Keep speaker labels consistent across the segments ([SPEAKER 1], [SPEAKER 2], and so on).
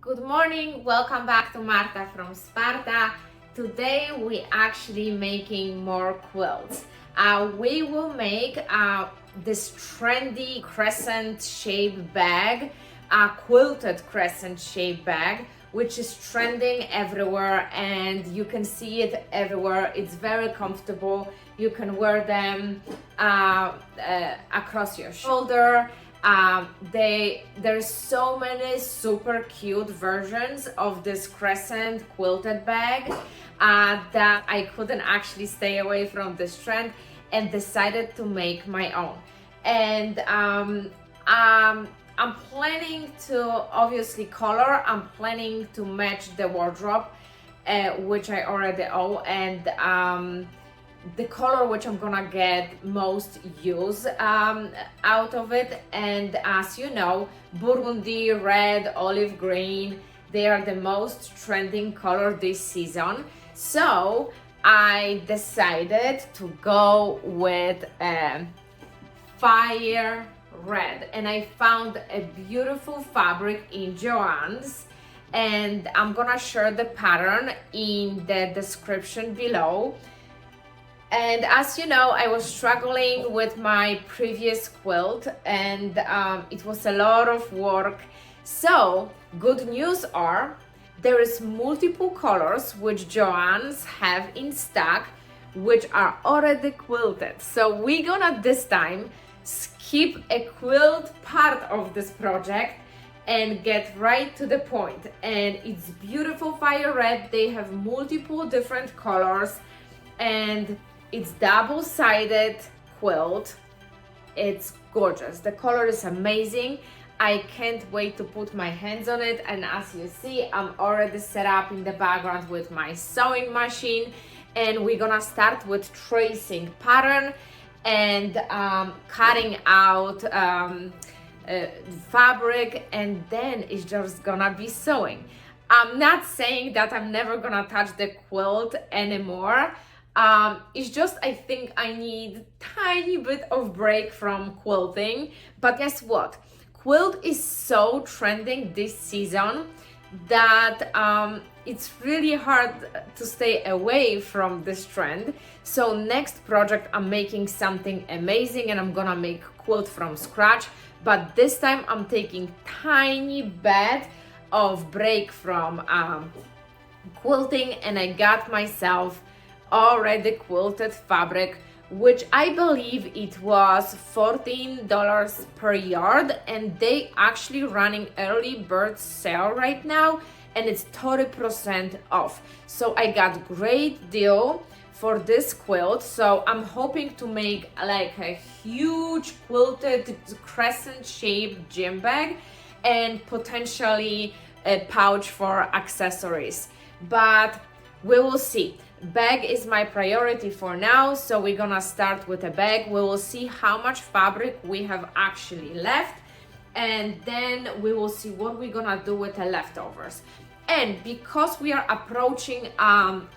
[SPEAKER 1] Good morning, welcome back to Marta from Sparta. Today we actually making more quilts. We will make this trendy crescent shape bag, a quilted crescent shape bag, which is trending everywhere and you can see it everywhere. It's very comfortable. You can wear them across your shoulder. There's so many super cute versions of this crescent quilted bag that I couldn't actually stay away from this trend and decided to make my own. And I'm planning to obviously color. I'm planning to match the wardrobe, which I already own, and the color which I'm gonna get most use out of it. And as you know, burgundy, red, olive green, they are the most trending color this season. So I decided to go with fire red, and I found a beautiful fabric in Joann's, and I'm gonna share the pattern in the description below. And as you know, I was struggling with my previous quilt and it was a lot of work. So good news are there is multiple colors which Joann's have in stock, which are already quilted. So we're gonna this time skip a quilt part of this project and get right to the point. And it's beautiful fire red. They have multiple different colors and it's double-sided quilt. It's gorgeous. The color is amazing. I can't wait to put my hands on it. And as you see, I'm already set up in the background with my sewing machine. And we're gonna start with tracing pattern and cutting out fabric, and then it's just gonna be sewing. I'm not saying that I'm never gonna touch the quilt anymore. It's just I think I need tiny bit of break from quilting. But guess what? Quilt is so trending this season that it's really hard to stay away from this trend. So next project I'm making something amazing and I'm gonna make quilt from scratch. But this time I'm taking tiny bit of break from quilting, and I got myself already quilted fabric, which I believe it was $14 per yard, and they actually running early bird sale right now and it's 30% off. So I got great deal for this quilt. So I'm hoping to make like a huge quilted crescent shaped gym bag and potentially a pouch for accessories, but we will see. Bag is my priority for now, so we're gonna start with a bag. We will see how much fabric we have actually left, and then we will see what we're gonna do with the leftovers. And because we are approaching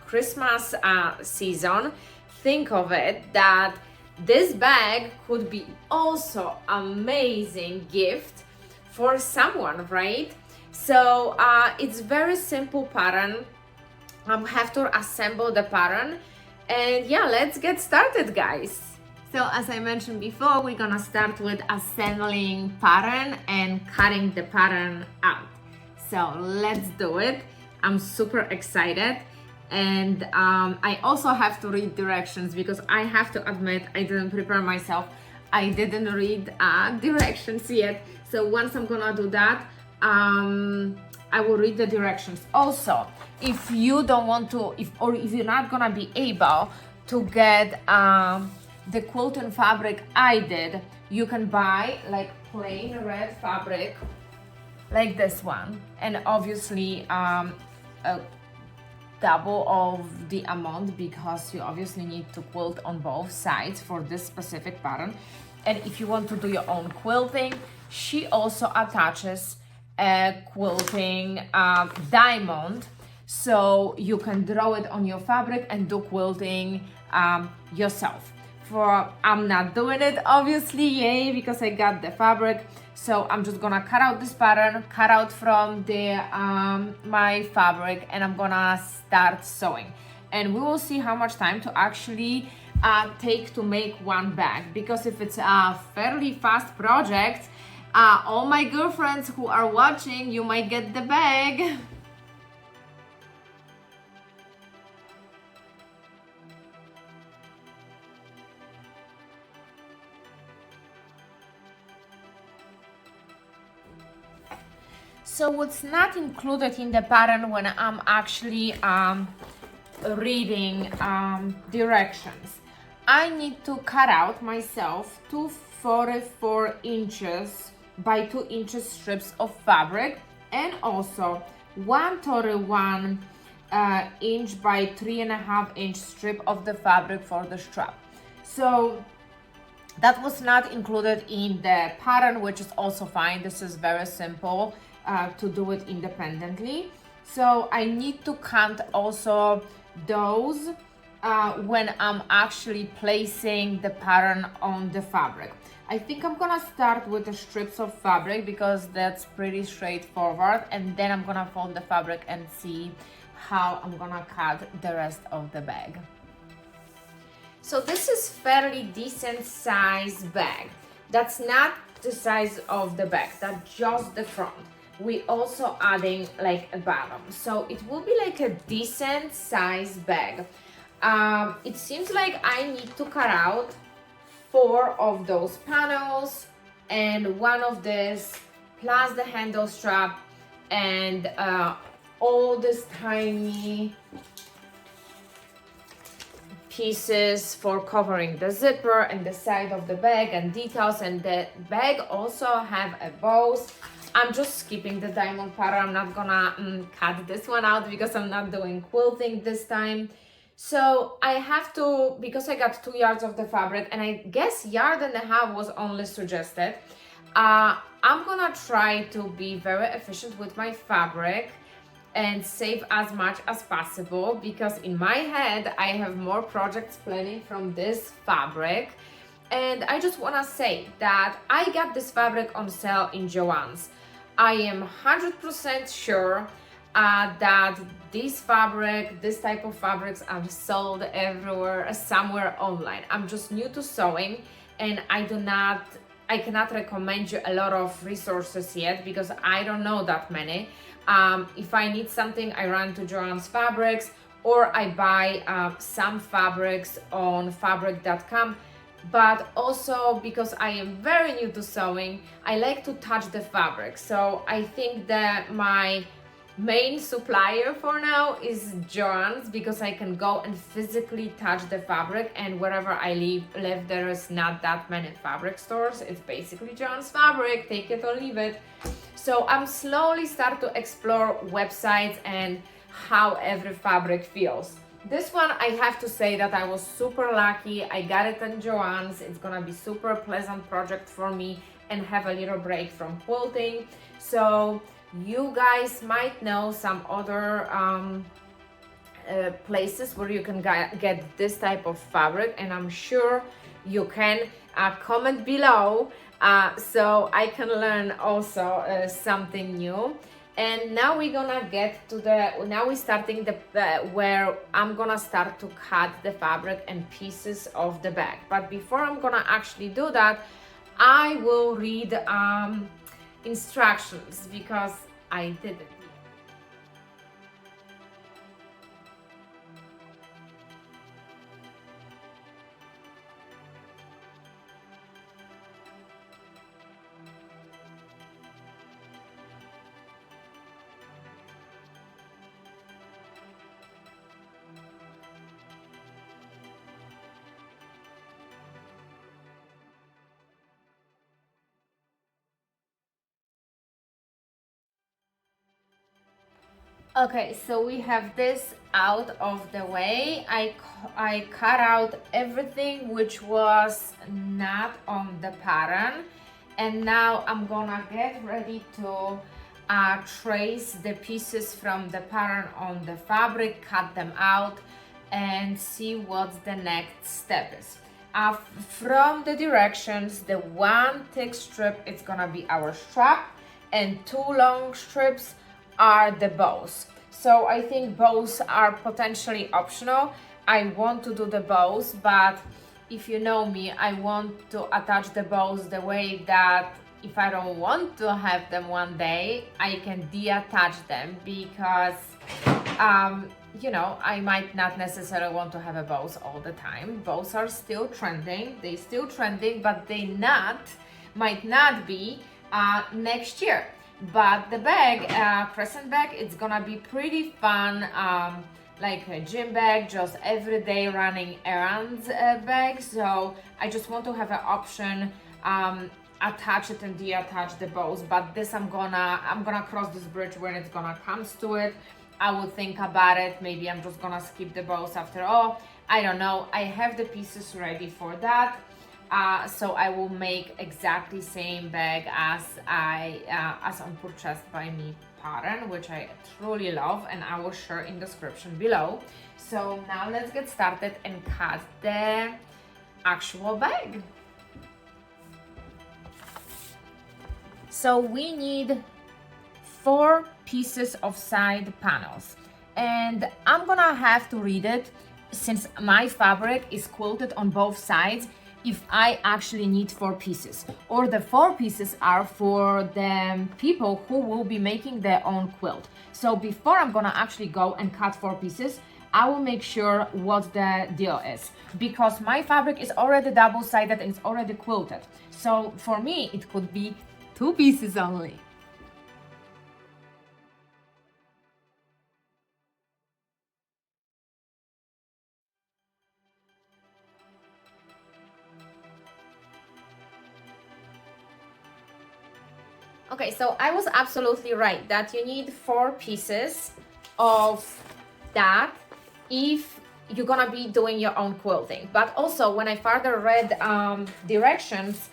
[SPEAKER 1] Christmas season, think of it that this bag could be also amazing gift for someone, right? So it's very simple pattern. Have to assemble the pattern, and yeah, let's get started, guys. So as I mentioned before, we're gonna start with assembling pattern and cutting the pattern out. So let's do it. I'm super excited, and I also have to read directions because I have to admit I didn't prepare myself. I didn't read directions yet. So once I'm gonna do that, I will read the directions. Also, if you don't want to, if you're not gonna be able to get the quilting fabric I did, you can buy like plain red fabric like this one, and obviously double of the amount because you obviously need to quilt on both sides for this specific pattern. And if you want to do your own quilting, she also attaches a quilting diamond, so you can draw it on your fabric and do quilting yourself. I'm not doing it obviously, yay, because I got the fabric. So I'm just gonna cut out this pattern, cut out from the my fabric, and I'm gonna start sewing. And we will see how much time to actually take to make one bag, because if it's a fairly fast project, all my girlfriends who are watching, you might get the bag. So what's not included in the pattern when I'm actually reading directions, I need to cut out myself 244 inches by 2 inches strips of fabric, and also 131 inch by 3.5 inch strip of the fabric for the strap. So that was not included in the pattern, which is also fine. This is very simple to do it independently. So I need to count also those when I'm actually placing the pattern on the fabric. I think I'm gonna start with the strips of fabric because that's pretty straightforward, and then I'm gonna fold the fabric and see how I'm gonna cut the rest of the bag. So this is fairly decent size bag. That's not the size of the bag, that's just the front. We also adding like a bottom, so it will be like a decent size bag. It seems like I need to cut out 4 of those panels and 1 of this, plus the handle strap and all this tiny pieces for covering the zipper and the side of the bag and details. And the bag also have a bows. I'm just skipping the diamond pattern. I'm not gonna cut this one out because I'm not doing quilting this time. So I have to, because I got 2 yards of the fabric, and I guess 1.5 yards was only suggested. I'm gonna try to be very efficient with my fabric and save as much as possible, because in my head I have more projects planning from this fabric. And I just want to say that I got this fabric on sale in Joann's. I am 100% sure that this fabric, this type of fabrics are sold everywhere, somewhere online. I'm just new to sewing, and I cannot recommend you a lot of resources yet because I don't know that many. If I need something, I run to Joann's Fabrics, or I buy some fabrics on fabric.com. But also, because I am very new to sewing, I like to touch the fabric. So I think that my main supplier for now is Joann's, because I can go and physically touch the fabric, and wherever I live there is not that many fabric stores. It's basically Joann's Fabric, take it or leave it. So I'm slowly start to explore websites and how every fabric feels. This one, I have to say that I was super lucky. I got it in Joann's. It's gonna be super pleasant project for me and have a little break from quilting. So you guys might know some other places where you can get this type of fabric, and I'm sure you can comment below so I can learn also something new. And now we're gonna get to now we're starting where I'm gonna start to cut the fabric and pieces of the bag. But before I'm gonna actually do that, I will read instructions because I didn't. Okay, so we have this out of the way. I cut out everything which was not on the pattern, and now I'm gonna get ready to trace the pieces from the pattern on the fabric, cut them out, and see what the next step is. From the directions, the one thick strip, it's gonna be our strap, and two long strips are the bows. So I think bows are potentially optional. I want to do the bows, but if you know me, I want to attach the bows the way that if I don't want to have them one day, I can detach them, because you know, I might not necessarily want to have a bows all the time. Bows are still trending, but they might not be next year. But the bag, Crescent bag, it's gonna be pretty fun, like a gym bag, just everyday running errands bag. So I just want to have an option, attach it and detach the bows. But this I'm gonna cross this bridge when it's gonna comes to it. I will think about it. Maybe I'm just gonna skip the bows after all. I don't know. I have the pieces ready for that. So I will make exactly same bag as on purchased by me pattern, which I truly love, and I will share in description below. So now let's get started and cut the actual bag. So we need 4 pieces of side panels, and I'm gonna have to read it, since my fabric is quilted on both sides, if I actually need 4 pieces, or the 4 pieces are for the people who will be making their own quilt. So before I'm gonna actually go and cut 4 pieces, I will make sure what the deal is, because my fabric is already double-sided and it's already quilted. So for me, it could be 2 pieces only. Okay, so I was absolutely right that you need 4 pieces of that if you're gonna be doing your own quilting. But also, when I further read directions,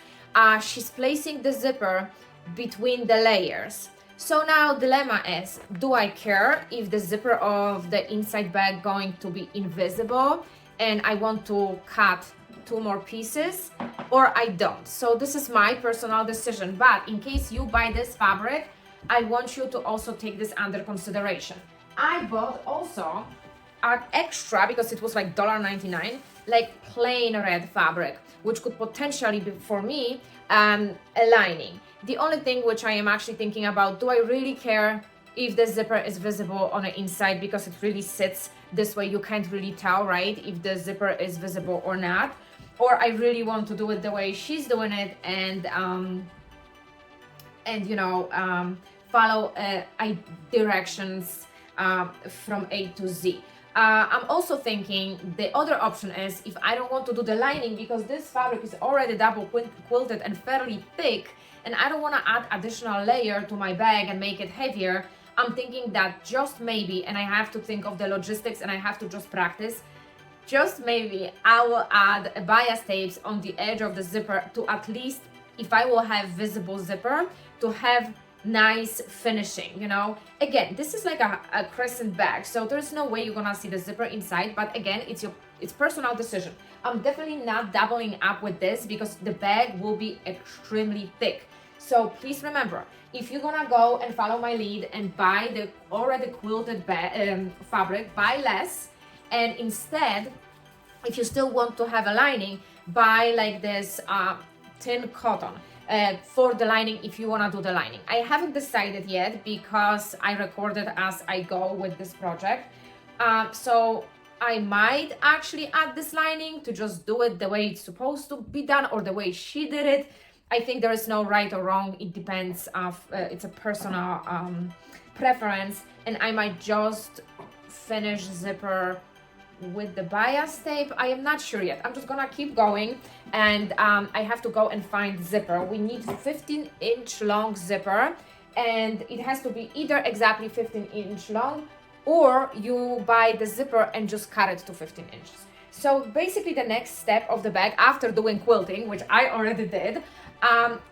[SPEAKER 1] she's placing the zipper between the layers. So now dilemma is, do I care if the zipper of the inside bag going to be invisible and I want to cut 2 more pieces, or I don't? So this is my personal decision, but in case you buy this fabric, I want you to also take this under consideration. I bought also an extra, because it was like $1.99, like plain red fabric, which could potentially be for me a lining. The only thing which I am actually thinking about, do I really care if the zipper is visible on the inside, because it really sits this way, you can't really tell, right, if the zipper is visible or not, or I really want to do it the way she's doing it, and you know, follow directions from A to Z. I'm also thinking the other option is, if I don't want to do the lining, because this fabric is already double quilted and fairly thick, and I don't want to add additional layer to my bag and make it heavier, I'm thinking that just maybe, and I have to think of the logistics and I have to just practice, just maybe I will add bias tapes on the edge of the zipper to, at least if I will have visible zipper, to have nice finishing, you know. Again, this is like a crescent bag, so there's no way you're gonna see the zipper inside, but again, it's personal decision. I'm definitely not doubling up with this because the bag will be extremely thick. So please remember, if you're gonna go and follow my lead and buy the already quilted fabric, buy less, and instead, if you still want to have a lining, buy like this thin cotton for the lining if you want to do the lining. I haven't decided yet because I recorded as I go with this project. So I might actually add this lining to just do it the way it's supposed to be done, or the way she did it. I think there is no right or wrong. It depends it's a personal preference, and I might just finish zipper with the bias tape. I am not sure yet. I'm just gonna keep going, and I have to go and find zipper. We need 15-inch long zipper, and it has to be either exactly 15-inch long, or you buy the zipper and just cut it to 15 inches. So basically the next step of the bag after doing quilting, which I already did,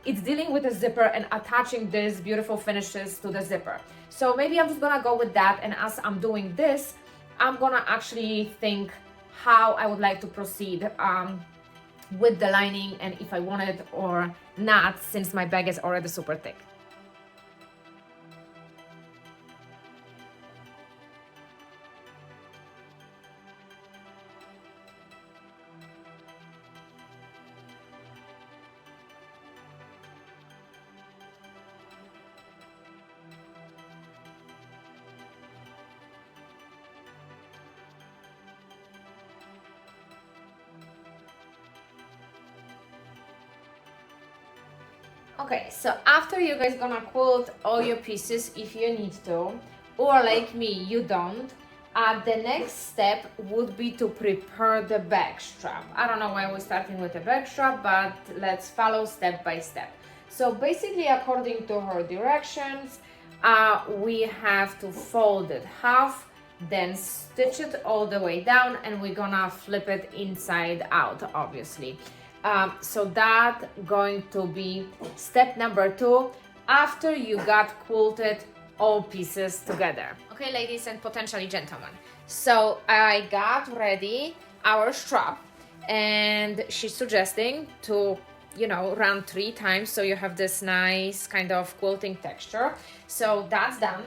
[SPEAKER 1] it's dealing with the zipper and attaching these beautiful finishes to the zipper. So maybe I'm just gonna go with that, and as I'm doing this, I'm gonna actually think how I would like to proceed with the lining and if I want it or not, since my bag is already super thick. Okay, so after you guys gonna quilt all your pieces if you need to, or like me, you don't, the next step would be to prepare the bag strap. I don't know why we're starting with the bag strap, but let's follow step by step. So basically, according to her directions, we have to fold it half, then stitch it all the way down, and we're gonna flip it inside out, obviously. So that going to be step number 2 after you got quilted all pieces together. Okay, ladies and potentially gentlemen, so I got ready our strap and she's suggesting to, you know, run 3 times so you have this nice kind of quilting texture. So that's done.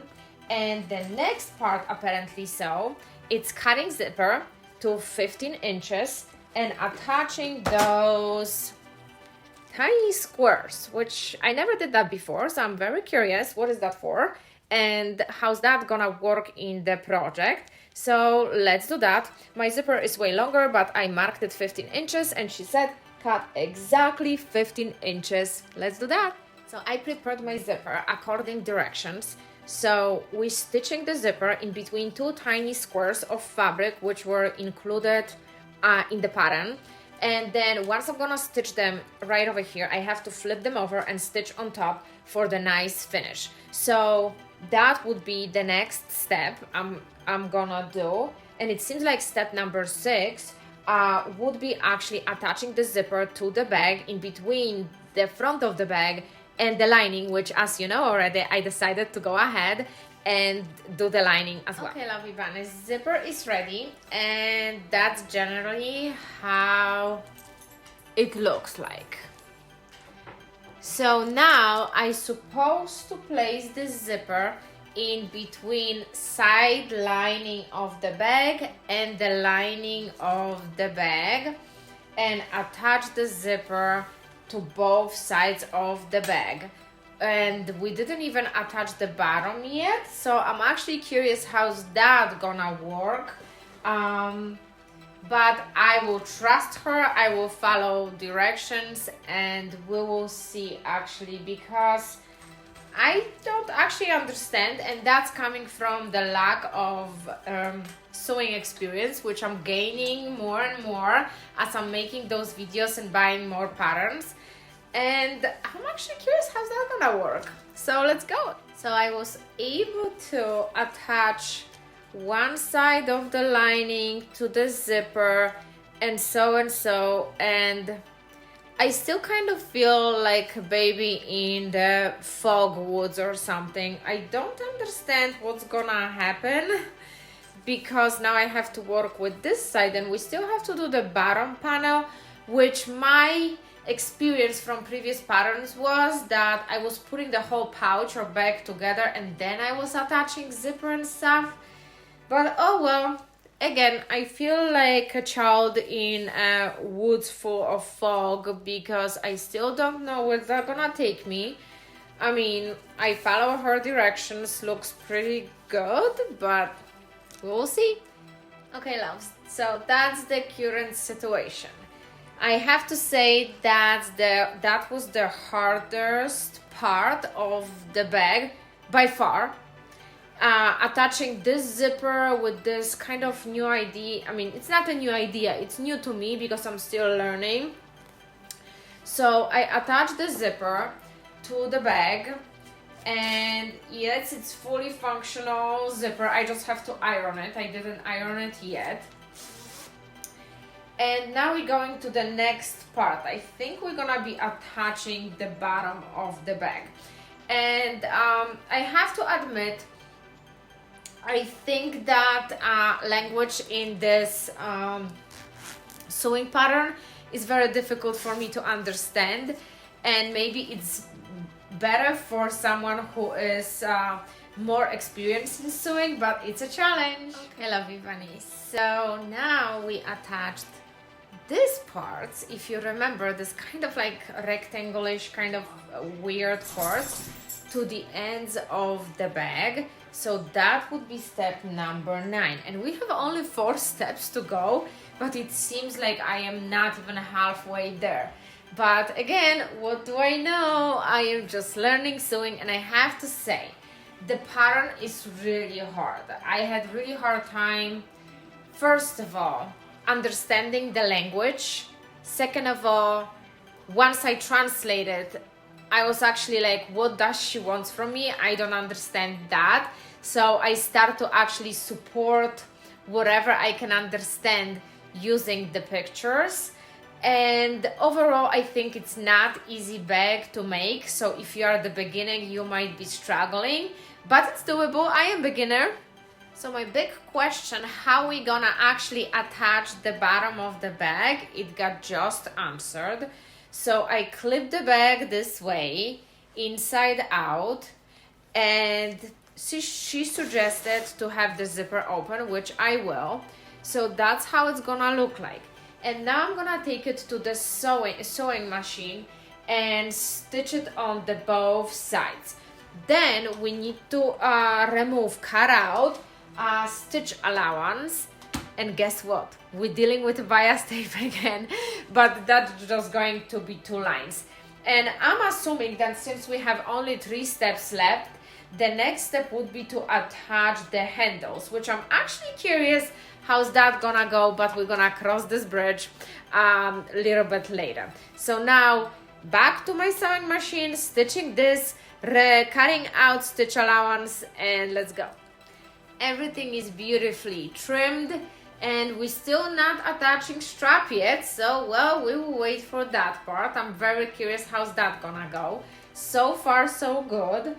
[SPEAKER 1] And the next part, apparently, so it's cutting zipper to 15 inches and attaching those tiny squares, which I never did that before, so I'm very curious what is that for and how's that gonna work in the project. So let's do that. My zipper is way longer, but I marked it 15 inches and she said cut exactly 15 inches. Let's do that. So I prepared my zipper according directions. So we're stitching the zipper in between 2 tiny squares of fabric which were included in the pattern, and then once I'm gonna stitch them right over here, I have to flip them over and stitch on top for the nice finish. So that would be the next step I'm gonna do, and it seems like step number 6 would be actually attaching the zipper to the bag in between the front of the bag and the lining, which, as you know already, I decided to go ahead and do the lining as well. Okay, lovely bunnies, zipper is ready, and that's generally how it looks like. So now I'm supposed to place the zipper in between side lining of the bag and the lining of the bag and attach the zipper to both sides of the bag. And we didn't even attach the bottom yet, so I'm actually curious how's that gonna work. But I will trust her, I will follow directions, and we will see actually, because I don't actually understand, and that's coming from the lack of sewing experience, which I'm gaining more and more as I'm making those videos and buying more patterns. And I'm actually curious how's that gonna work. So let's go. So I was able to attach one side of the lining to the zipper and so, and I still kind of feel like a baby in the fog woods or something. I don't understand what's gonna happen because now I have to work with this side and we still have to do the bottom panel, which my experience from previous patterns was that I was putting the whole pouch or bag together and then I was attaching zipper and stuff. But oh well, again, I feel like a child in a woods full of fog because I still don't know where they're gonna take me. I mean, I follow her directions, looks pretty good, but we'll see. Okay, loves, so that's the current situation. I have to say that that was the hardest part of the bag by far. Attaching this zipper with this kind of new idea. I mean, it's not a new idea, it's new to me because I'm still learning. So I attached the zipper to the bag, and yes, it's fully functional zipper. I just have to iron it. I didn't iron it yet. And now we're going to the next part. I think we're gonna be attaching the bottom of the bag. And I have to admit, I think that language in this sewing pattern is very difficult for me to understand, and maybe it's better for someone who is more experienced in sewing, but it's a challenge. Okay, lovely Fanny. So now we attached these parts, if you remember, this kind of like rectangle-ish kind of weird parts to the ends of the bag. So that would be step number 9. And we have only 4 steps to go, but it seems like I am not even halfway there. But again, what do I know? I am just learning sewing, and I have to say, the pattern is really hard. I had really hard time, first of all, understanding the language. Second of all, once I translated, I was actually like, what does she want from me? I don't understand that. So I start to actually support whatever I can understand using the pictures. And overall, I think it's not easy bag to make. So if you are at the beginning, you might be struggling, but it's doable. I am beginner. So my big question, how we gonna actually attach the bottom of the bag, it got just answered. So I clip the bag this way, inside out, and she suggested to have the zipper open, which I will. So that's how it's gonna look like. And now I'm gonna take it to the sewing machine and stitch it on the both sides. Then we need to remove cutout stitch allowance, and guess what? We're dealing with bias tape again, but that's just going to be 2 lines. And I'm assuming that since we have only 3 steps left, the next step would be to attach the handles, which I'm actually curious how's that gonna go, but we're gonna cross this bridge a little bit later. So now back to my sewing machine, stitching this, cutting out stitch allowance, and let's go. Everything is beautifully trimmed, and we're still not attaching strap yet, so well, we will wait for that part. I'm very curious how's that gonna go. So far so good,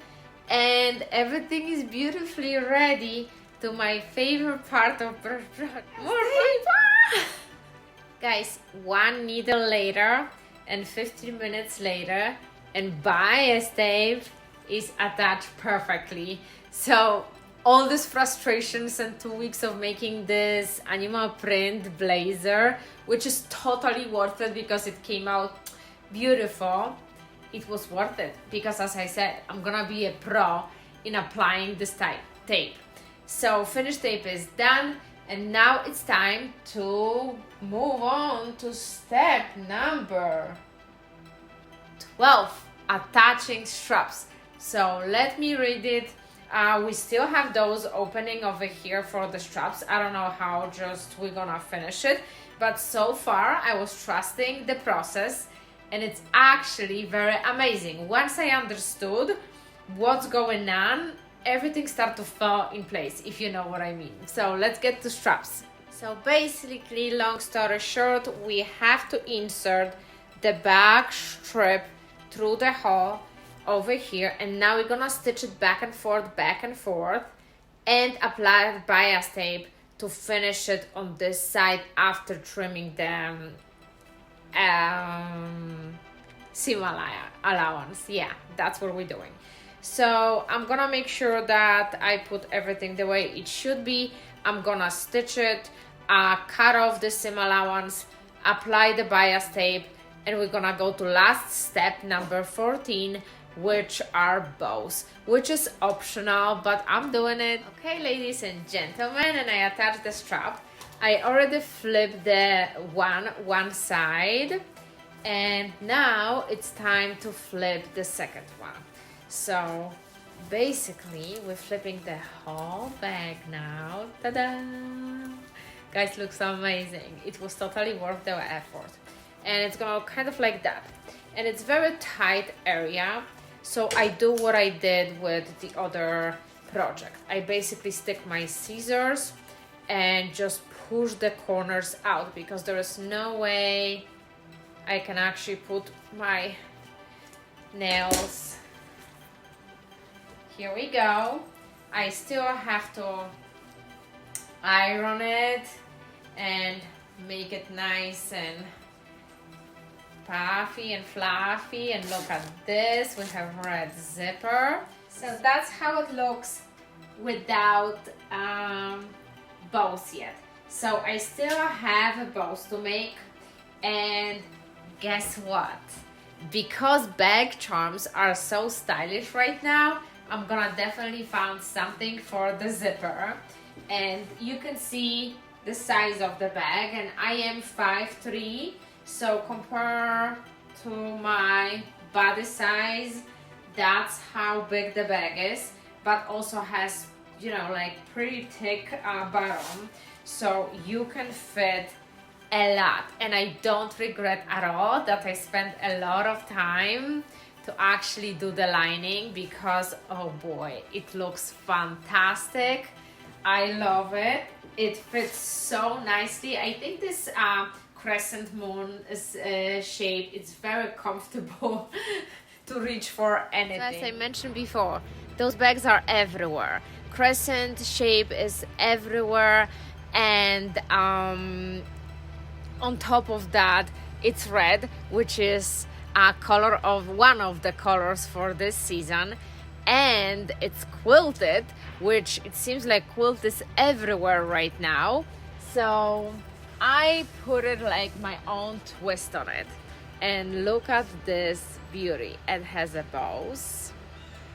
[SPEAKER 1] and everything is beautifully ready to my favorite part of the project. More paper! Guys, 1 needle later and 15 minutes later, and bias tape is attached perfectly. So all these frustrations and 2 weeks of making this animal print blazer, which is totally worth it because it came out beautiful, it was worth it because, as I said, I'm gonna be a pro in applying this tape. So finished tape is done, and now it's time to move on to step number 12, attaching straps. So let me read it. We still have those opening over here for the straps. I don't know how just we're gonna finish it, but so far I was trusting the process, and it's actually very amazing. Once I understood what's going on, everything started to fall in place, if you know what I mean. So let's get to straps. So basically, long story short, we have to insert the back strip through the hole over here, and now we're gonna stitch it back and forth, and apply bias tape to finish it on this side after trimming the seam allowance. Yeah, that's what we're doing. So I'm gonna make sure that I put everything the way it should be. I'm gonna stitch it, cut off the seam allowance, apply the bias tape, and we're gonna go to last step, number 14, which are bows, which is optional, but I'm doing it. Okay, ladies and gentlemen, and I attached the strap. I already flipped the one side, and now it's time to flip the second one. So basically, we're flipping the whole bag now. Ta-da! Guys, looks amazing. It was totally worth the effort. And it's gonna look kind of like that. And it's very tight area. So I do what I did with the other project. I basically stick my scissors and just push the corners out, because there is no way I can actually put my nails. Here we go. I still have to iron it and make it nice and puffy and fluffy. And look at this, we have red zipper. So that's how it looks without bows yet. So I still have bows to make, and guess what? Because bag charms are so stylish right now, I'm gonna definitely find something for the zipper. And you can see the size of the bag, and I am 5'3", so compared to my body size, that's how big the bag is, but also has, you know, like pretty thick bottom, so you can fit a lot. And I don't regret at all that I spent a lot of time to actually do the lining, because oh boy, it looks fantastic. I love it. It fits so nicely. I think this crescent moon shape, it's very comfortable to reach for anything. As I mentioned before, those bags are everywhere. Crescent shape is everywhere, and on top of that, it's red, which is a color of one of the colors for this season, and it's quilted, which it seems like quilt is everywhere right now. So I put it like my own twist on it, and look at this beauty. It has a bows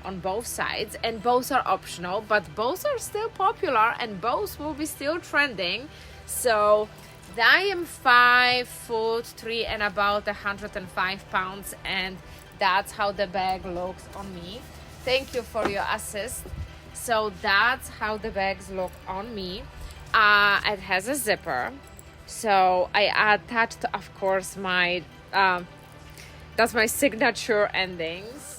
[SPEAKER 1] on both sides, and bows are optional, but bows are still popular and bows will be still trending. So I am 5'3" and about 105 pounds, and that's how the bag looks on me. Thank you for your assist. So that's how the bags look on me. It has a zipper, so I attached, of course, my that's my signature endings.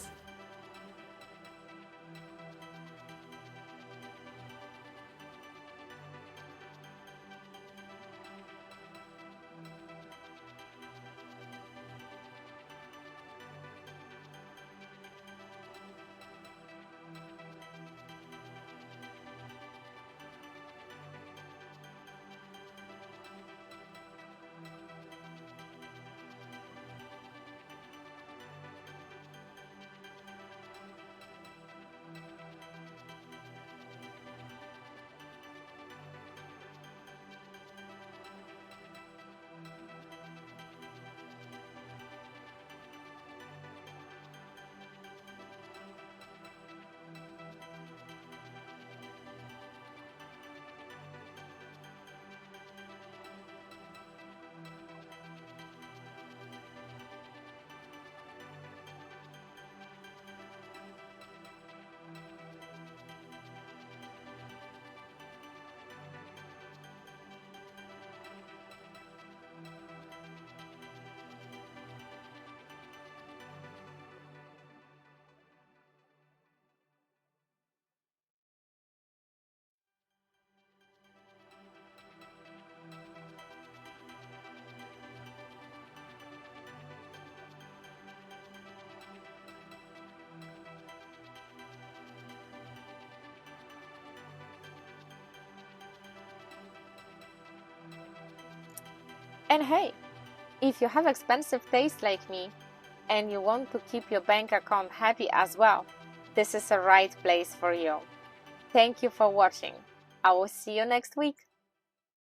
[SPEAKER 1] And hey, if you have expensive taste like me and you want to keep your bank account happy as well, this is the right place for you. Thank you for watching. I will see you next week.